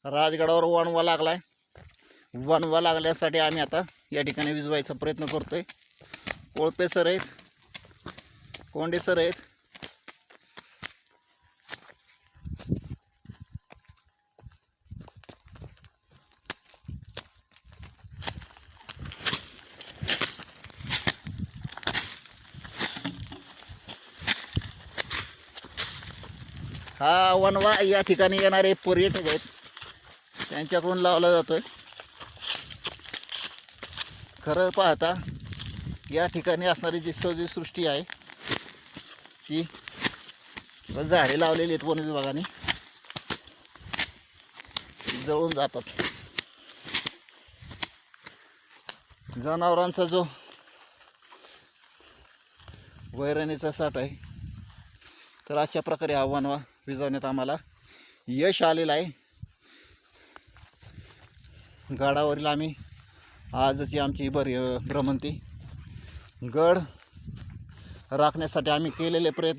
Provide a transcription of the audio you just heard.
राजगडावर वणवा लागलाय. वणवा लागल्यासाठी आम्ही आता या ठिकाणी विजवायचा प्रयत्न करतोय. कोळपे सर आहेत, कोंडे सर आहेत. हा वणवा या ठिकाणी येणारे पर्यटक आहेत त्यांच्याकडून लावला जातोय. खरं पाहता या ठिकाणी असणारी जी सजीवसृष्टी आहे ती झाडे लावलेली आहेत वन विभागाने, जळून जातात. जनावरांचा जो वैरणीचा साठ आहे, तर अशा प्रकारे हा वणवा विझवण्यात आम्हाला यश आलेलं आहे. गडावरील आम्ही आजची आमची भ्रमंती गड राखण्यासाठी आम्ही केलेले प्रयत्न